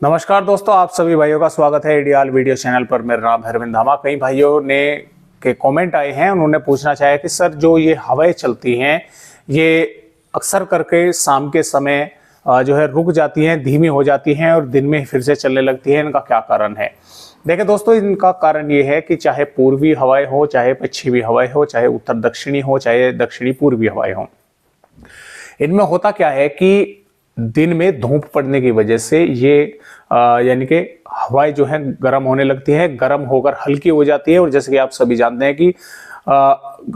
नमस्कार दोस्तों, आप सभी भाइयों का स्वागत है आइडियल वीडियो चैनल पर। मेरा नाम अरविंद धामा। कई भाइयों ने के कमेंट आए हैं, उन्होंने पूछना चाहा कि सर जो ये हवाएं चलती हैं ये अक्सर करके शाम के समय जो है रुक जाती हैं, धीमी हो जाती हैं और दिन में फिर से चलने लगती हैं। इनका क्या कारण है? देखिए दोस्तों, इनका कारण ये है कि चाहे पूर्वी हवाएं हो, चाहे पश्चिमी हवाएं हो, चाहे उत्तर दक्षिणी हो, चाहे दक्षिणी पूर्वी हवाएं हो, इनमें होता क्या है कि दिन में धूप पड़ने की वजह से ये यानी कि हवाएं जो है गर्म होने लगती हैं, गर्म होकर हल्की हो जाती है। और जैसे कि आप सभी जानते हैं कि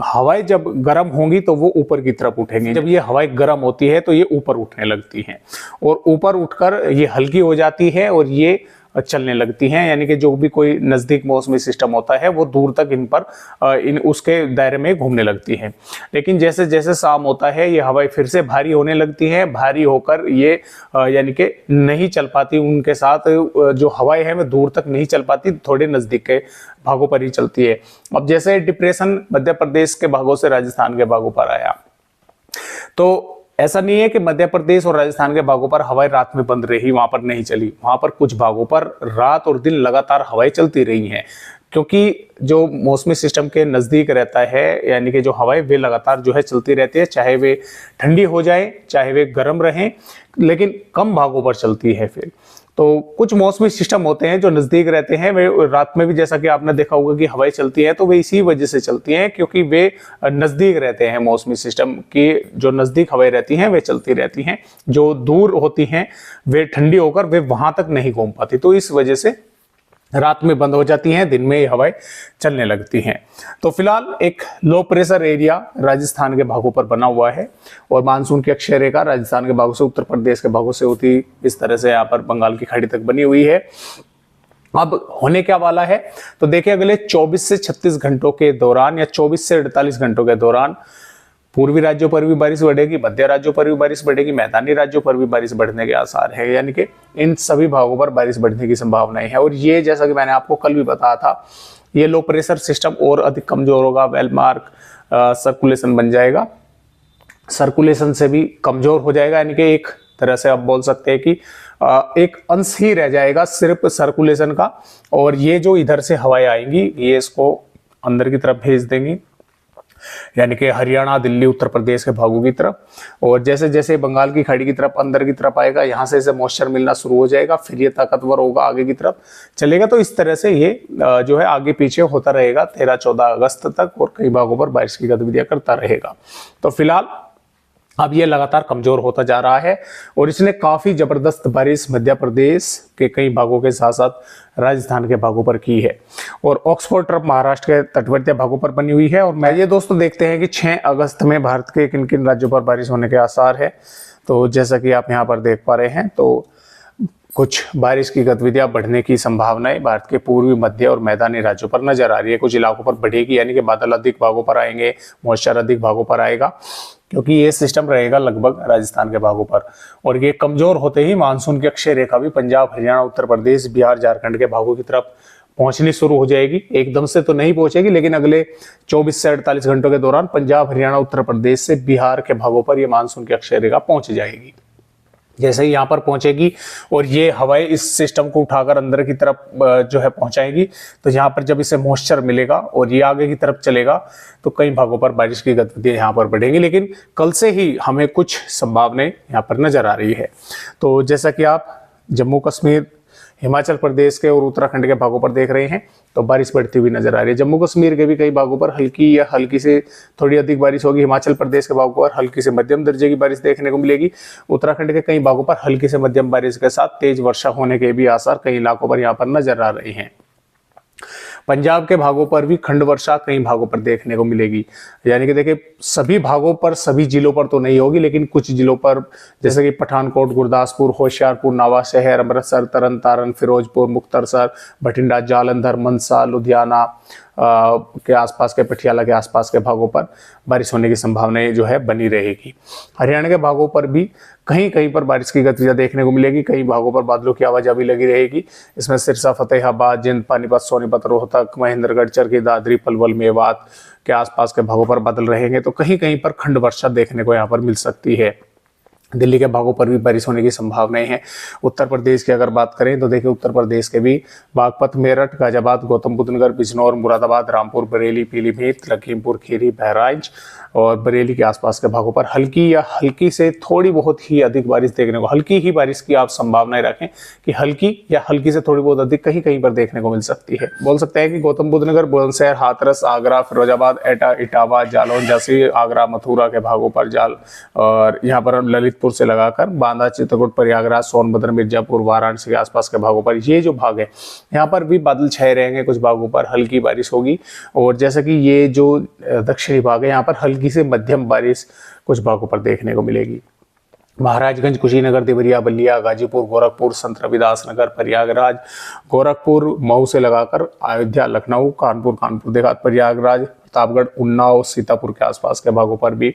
हवाएं जब गर्म होंगी तो वो ऊपर की तरफ उठेंगी। जब ये हवाएं गर्म होती है तो ये ऊपर उठने लगती हैं और ऊपर उठकर ये हल्की हो जाती है और ये चलने लगती हैं। यानी कि जो भी कोई नजदीक मौसमी सिस्टम होता है वो दूर तक इन पर उसके दायरे में घूमने लगती हैं। लेकिन जैसे जैसे शाम होता है ये हवाएं फिर से भारी होने लगती हैं। भारी होकर ये यानी कि नहीं चल पाती, उनके साथ जो हवाएं हैं वो दूर तक नहीं चल पाती, थोड़े नजदीक के भागों पर ही चलती है। अब जैसे डिप्रेशन मध्य प्रदेश के भागों से राजस्थान के भागों पर आया, तो ऐसा नहीं है कि मध्य प्रदेश और राजस्थान के भागों पर हवाएं रात में बंद रही, वहां पर नहीं चली। वहां पर कुछ भागों पर रात और दिन लगातार हवाएं चलती रही हैं, क्योंकि जो मौसमी सिस्टम के नजदीक रहता है, यानी कि जो हवाएं वे लगातार जो है चलती रहती है, चाहे वे ठंडी हो जाए चाहे वे गर्म रहें, लेकिन कम भागों पर चलती है। फिर तो कुछ मौसमी सिस्टम होते हैं जो नजदीक रहते हैं, वे रात में भी जैसा कि आपने देखा होगा कि हवाएं चलती हैं, तो वे इसी वजह से चलती हैं क्योंकि वे नजदीक रहते हैं। मौसमी सिस्टम की जो नजदीक हवाएं रहती हैं वे चलती रहती हैं, जो दूर होती हैं वे ठंडी होकर वे वहां तक नहीं घूम पाती, तो इस वजह से रात में बंद हो जाती हैं, दिन में ये हवाएं चलने लगती हैं। तो फिलहाल एक लो प्रेशर एरिया राजस्थान के भागों पर बना हुआ है और मानसून की अक्षय रेखा राजस्थान के भागों से उत्तर प्रदेश के भागों से होती इस तरह से यहाँ पर बंगाल की खाड़ी तक बनी हुई है। अब होने क्या वाला है, तो देखिए अगले 24 से 36 घंटों के दौरान या 24 से 48 घंटों के दौरान पूर्वी राज्यों पर भी बारिश बढ़ेगी, मध्य राज्यों पर भी बारिश बढ़ेगी, मैदानी राज्यों पर भी बारिश बढ़ने के आसार है। यानी कि इन सभी भागों पर बारिश बढ़ने की संभावनाएं है। और ये जैसा कि मैंने आपको कल भी बताया था, ये लो प्रेशर सिस्टम और अधिक कमजोर होगा, वेल मार्क सर्कुलेशन बन जाएगा, सर्कुलेशन से भी कमजोर हो जाएगा। यानी कि एक तरह से आप बोल सकते हैं कि एक अंश ही रह जाएगा सिर्फ सर्कुलेशन का, और ये जो इधर से हवाएं आएंगी ये इसको अंदर की तरफ भेज देंगी, यानी कि हरियाणा, दिल्ली, उत्तर प्रदेश के भागों की तरफ। और जैसे जैसे बंगाल की खाड़ी की तरफ अंदर की तरफ आएगा, यहाँ से इसे मॉइस्चर मिलना शुरू हो जाएगा, फिर ये ताकतवर होगा, आगे की तरफ चलेगा। तो इस तरह से ये जो है आगे पीछे होता रहेगा 13-14 अगस्त तक, और कई भागों पर बारिश की गतिविधियां करता रहेगा। तो फिलहाल अब ये लगातार कमजोर होता जा रहा है और इसने काफी जबरदस्त बारिश मध्य प्रदेश के कई भागों के साथ साथ राजस्थान के भागों पर की है। और ऑक्सफोर्ड ट्रफ महाराष्ट्र के तटवर्ती भागों पर बनी हुई है। और मैं ये दोस्तों देखते हैं कि 6 अगस्त में भारत के किन किन राज्यों पर बारिश होने के आसार है। तो जैसा कि आप यहाँ पर देख पा रहे हैं, तो कुछ बारिश की गतिविधियां बढ़ने की संभावनाएं भारत के पूर्वी, मध्य और मैदानी राज्यों पर नजर आ रही है। कुछ इलाकों पर बढ़ेगी, यानी कि बादल अधिक भागों पर आएंगे, मॉइस्चर अधिक भागों पर आएगा, क्योंकि ये सिस्टम रहेगा लगभग राजस्थान के भागों पर। और ये कमजोर होते ही मानसून की अक्षय रेखा भी पंजाब, हरियाणा, उत्तर प्रदेश, बिहार, झारखंड के भागों की तरफ पहुंचनी शुरू हो जाएगी। एकदम से तो नहीं पहुंचेगी, लेकिन अगले 24 से 48 घंटों के दौरान पंजाब, हरियाणा, उत्तर प्रदेश से बिहार के भागों पर यह मानसून की अक्षय रेखा पहुंच जाएगी। जैसे ही यहाँ पर पहुंचेगी और ये हवाएं इस सिस्टम को उठाकर अंदर की तरफ जो है पहुंचाएगी, तो यहाँ पर जब इसे मॉइस्चर मिलेगा और ये आगे की तरफ चलेगा, तो कई भागों पर बारिश की गतिविधियां यहाँ पर बढ़ेंगी। लेकिन कल से ही हमें कुछ संभावनाएं यहाँ पर नजर आ रही है। तो जैसा कि आप जम्मू कश्मीर, हिमाचल प्रदेश के और उत्तराखंड के भागों पर देख रहे हैं, तो बारिश बढ़ती हुई नजर आ रही है। जम्मू कश्मीर के भी कई भागों पर हल्की या हल्की से थोड़ी अधिक बारिश होगी। हिमाचल प्रदेश के भागों पर हल्की से मध्यम दर्जे की बारिश देखने को मिलेगी। उत्तराखंड के कई भागों पर हल्की से मध्यम बारिश के साथ तेज वर्षा होने के भी आसार कई इलाकों पर यहाँ पर नजर आ रहे हैं। पंजाब के भागों पर भी खंड वर्षा कई भागों पर देखने को मिलेगी। यानी कि देखिए सभी भागों पर, सभी जिलों पर तो नहीं होगी, लेकिन कुछ जिलों पर जैसे कि पठानकोट, गुरदासपुर, होशियारपुर, नवांशहर, अमृतसर, तरन तारण, फिरोजपुर, मुक्तसर, बठिंडा, जालंधर, मनसा, लुधियाना के आसपास के, पटियाला के आसपास के भागों पर बारिश होने की संभावनाएं जो है बनी रहेगी। हरियाणा के भागों पर भी कहीं कहीं पर बारिश की गतिविधियां देखने को मिलेगी। कई भागों पर बादलों की आवाजाही लगी रहेगी। इसमें सिरसा, फतेहाबाद, जिंद, पानीपत, सोनीपत, रोहतक, महेंद्रगढ़, चरखी दादरी, पलवल, मेवात के आसपास के भागों पर बादल रहेंगे। तो कहीं कहीं पर खंड वर्षा देखने को यहाँ पर मिल सकती है। दिल्ली के भागों पर भी बारिश होने की संभावनाएं हैं। उत्तर प्रदेश की अगर बात करें तो देखिए उत्तर प्रदेश के भी बागपत, मेरठ, गाजियाबाद, गौतम बुद्ध नगर, बिजनौर, मुरादाबाद, रामपुर, बरेली, पीलीभीत, लखीमपुर खीरी, बहराइच और बरेली के आसपास के भागों पर हल्की या हल्की से थोड़ी बहुत ही अधिक बारिश देखने को, हल्की ही बारिश की आप संभावनाएं रखें कि हल्की या हल्की से थोड़ी बहुत अधिक कहीं कहीं पर देखने को मिल सकती है। बोल सकते हैं कि गौतम बुद्ध नगर, बुलंदशहर, हाथरस, आगरा, फिरोजाबाद, एटा, इटावा, जालौन, झांसी, आगरा, मथुरा के भागों पर जाल और यहाँ पर ललितपुर से लगाकर बांदा, चित्रकूट, प्रयागराज, सोनभद्र, मिर्जापुर, वाराणसी के आसपास के भागों पर, ये जो भाग है यहाँ पर भी बादल छाए रहेंगे, कुछ भागों पर हल्की बारिश होगी। और जैसा कि ये जो दक्षिणी भाग है यहाँ पर हल्की से मध्यम बारिश कुछ भागों पर देखने को मिलेगी। महाराजगंज, कुशीनगर, देवरिया, बलिया, गाजीपुर, गोरखपुर, संत रविदास नगर, प्रयागराज, गोरखपुर, मऊ से लगाकर अयोध्या, लखनऊ, कानपुर देहात, प्रयागराज, प्रतापगढ़, उन्नाव, सीतापुर के आसपास के भागों पर भी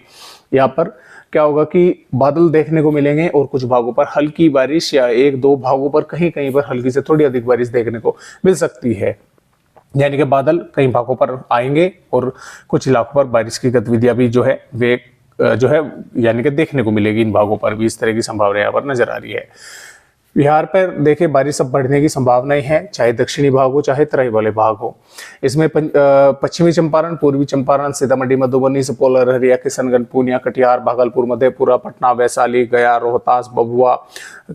यहाँ पर क्या होगा कि बादल देखने को मिलेंगे और कुछ भागों पर हल्की बारिश या एक दो भागों पर कहीं कहीं पर हल्की से थोड़ी अधिक बारिश देखने को मिल सकती है। यानी कि बादल कई भागों पर आएंगे और कुछ इलाकों पर बारिश की गतिविधियां भी जो है वे जो है यानी कि देखने को मिलेगी। इन भागों पर भी इस तरह की संभावना यहाँ पर नजर आ रही है। बिहार पर देखिए बारिश अब बढ़ने की संभावनाएं हैं, चाहे दक्षिणी भाग हो चाहे तराई वाले भाग हो। इसमें पश्चिमी चंपारण, पूर्वी चंपारण, सीतामढ़ी, मधुबनी, सुपौल, अररिया, किशनगंज, पूर्णिया, कटिहार, भागलपुर, मधेपुरा, पटना, वैशाली, गया, रोहतास, भभुआ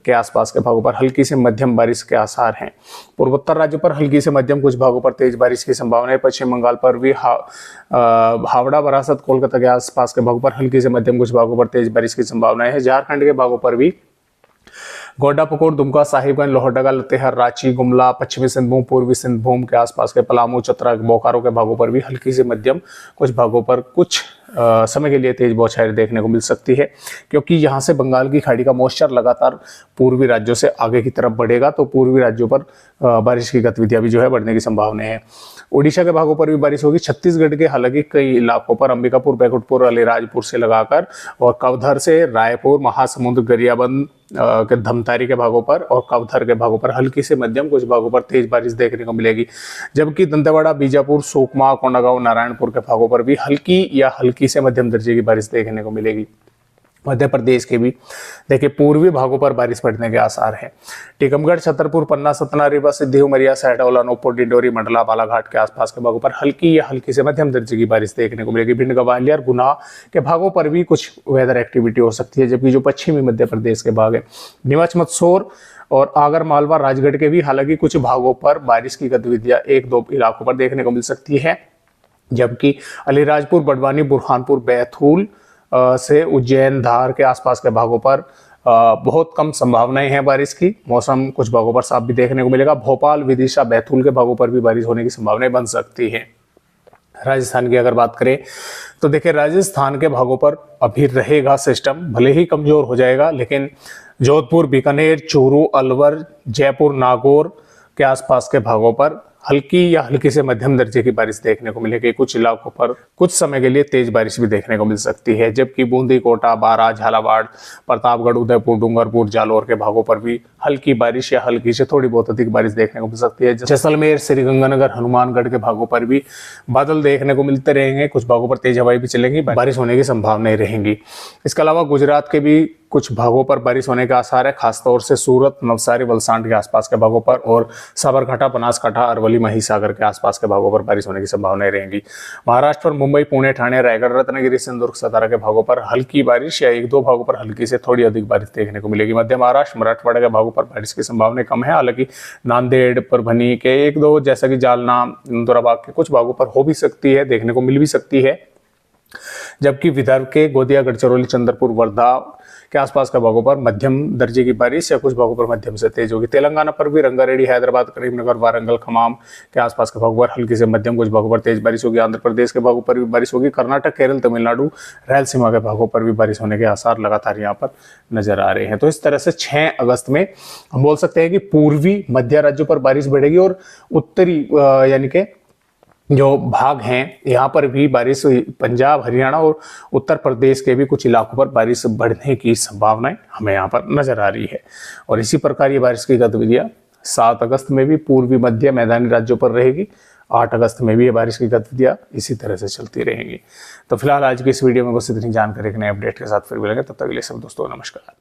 के आसपास के भागों पर हल्की से मध्यम बारिश के आसार हैं। पूर्वोत्तर राज्यों पर हल्की से मध्यम, कुछ भागों पर तेज बारिश की संभावना है। पश्चिम बंगाल पर भी हावड़ा, बरासत, कोलकाता के आसपास के भागों पर हल्की से मध्यम, कुछ भागों पर तेज बारिश की संभावना है। झारखंड के भागों पर भी गोड्डा, पकोर, दुमका, साहिबगंज, लोहरदगा, लतेहर, रांची, गुमला, पश्चिमी सिंहभूम, पूर्वी सिंहभूम के आसपास के पलामू, चतरा, बोकारो के भागों पर भी हल्की से मध्यम, कुछ भागों पर कुछ समय के लिए तेज बौछारें देखने को मिल सकती है, क्योंकि यहाँ से बंगाल की खाड़ी का मॉइस्चर लगातार पूर्वी राज्यों से आगे की तरफ बढ़ेगा, तो पूर्वी राज्यों पर बारिश की गतिविधियां भी जो है बढ़ने की संभावना है। उड़ीसा के भागों पर भी बारिश होगी। छत्तीसगढ़ के हालांकि कई इलाकों पर अंबिकापुर, बैकुंठपुर, अलीराजपुर से लगाकर और कवधर से रायपुर, महासमुंद, गरियाबंद के धमतारी के भागों पर और कवधर के भागों पर हल्की से मध्यम, कुछ भागों पर तेज बारिश देखने को मिलेगी। जबकि दंतेवाड़ा, बीजापुर, सुकमा, कोंडागांव, नारायणपुर के भागों पर भी हल्की या हल्की से मध्यम दर्जे की बारिश देखने को मिलेगी। मध्य प्रदेश के भी देखिए पूर्वी भागों पर बारिश पड़ने के आसार हैं। टीकमगढ़, छतरपुर, पन्ना, सतना, रीवा, सिद्धि, उमरिया, सैटा, नौपुर, डिंडोरी, मंडला, बालाघाट के आसपास के भागों पर हल्की या हल्की से मध्यम दर्जे की बारिश देखने को मिलेगी। भिंड, ग्वालियर, गुना के भागों पर भी कुछ वेदर एक्टिविटी हो सकती है। जबकि जो पश्चिमी मध्य प्रदेश के भाग है, नीमच, मंदसौर और आगर मालवा, राजगढ़ के भी हालांकि कुछ भागों पर बारिश की गतिविधियां एक दो इलाकों पर देखने को मिल सकती है। जबकि अलीराजपुर, बड़वानी, बुरहानपुर, बैतूल से उज्जैन, धार के आसपास के भागों पर बहुत कम संभावनाएं हैं बारिश की। मौसम कुछ भागों पर साफ भी देखने को मिलेगा। भोपाल, विदिशा, बैतूल के भागों पर भी बारिश होने की संभावनाएं बन सकती है। राजस्थान की अगर बात करें तो देखिए राजस्थान के भागों पर अभी रहेगा सिस्टम, भले ही कमजोर हो जाएगा, लेकिन जोधपुर, बीकानेर, चूरू, अलवर, जयपुर, नागौर के आसपास के भागों पर हल्की या हल्की से मध्यम दर्जे की बारिश देखने को मिलेगी। कुछ इलाकों पर कुछ समय के लिए तेज बारिश भी देखने को मिल सकती है। जबकि बूंदी, कोटा, बारां, झालावाड़, प्रतापगढ़, उदयपुर, डूंगरपुर, जालौर के भागों पर भी हल्की बारिश या हल्की से थोड़ी बहुत अधिक बारिश देखने को मिल सकती है। जैसलमेर, श्रीगंगानगर, हनुमानगढ़ के भागों पर भी बादल देखने को मिलते रहेंगे। कुछ भागों पर तेज हवाएं भी चलेंगी, बारिश होने की संभावनाएं रहेंगी। इसके अलावा गुजरात के भी कुछ भागों पर बारिश होने के आसार है, खासतौर से सूरत, नवसारी, वलसाड के आसपास के भागों पर और साबरकांठा, बनासकांठा, अरवली, महिसागर के आसपास के भागों पर बारिश होने की संभावनाएं रहेंगी। महाराष्ट्र पर मुंबई, पुणे, ठाणे, रायगढ़, रत्नागिरी, सिंधुदुर्ग, सतारा के भागों पर हल्की बारिश या एक दो भागों पर हल्की से थोड़ी अधिक बारिश देखने को मिलेगी। मध्य महाराष्ट्र, मराठवाड़ा के भागों पर बारिश की संभावनाएं कम है। हालांकि नांदेड़, परभनी के एक दो जैसा कि जालना, इंदौराबाद के कुछ भागों पर हो भी सकती है, देखने को मिल भी सकती है। जबकि विदर्भ के गोंदिया, गढ़चिरौली, चंद्रपुर, वर्धा के आसपास के भागों पर मध्यम दर्जे की बारिश या कुछ भागों पर मध्यम से तेज होगी। तेलंगाना पर भी रंगारेड्डी, हैदराबाद, करीमनगर, वारंगल, खमाम के आसपास के भागों पर हल्की से मध्यम, कुछ भागों पर तेज बारिश होगी। आंध्र प्रदेश के भागों पर भी बारिश होगी। कर्नाटक, केरल, तमिलनाडु, रायलसीमा के भागों पर भी बारिश होने के आसार लगातार यहाँ पर नजर आ रहे हैं। तो इस तरह से 6 अगस्त में हम बोल सकते हैं कि पूर्वी मध्य राज्यों पर बारिश बढ़ेगी और उत्तरी यानी कि जो भाग हैं यहाँ पर भी बारिश, पंजाब, हरियाणा और उत्तर प्रदेश के भी कुछ इलाकों पर बारिश बढ़ने की संभावनाएं हमें यहाँ पर नजर आ रही है। और इसी प्रकार ये बारिश की गतिविधियां 7 अगस्त में भी पूर्वी मध्य मैदानी राज्यों पर रहेगी 8 अगस्त में भी ये बारिश की गतिविधियाँ इसी तरह से चलती रहेंगी। तो फिलहाल आज की इस वीडियो में बस इतनी जानकारी के नए अपडेट के साथ फिर मिलेंगे, तब तक के लिए सब दोस्तों नमस्कार।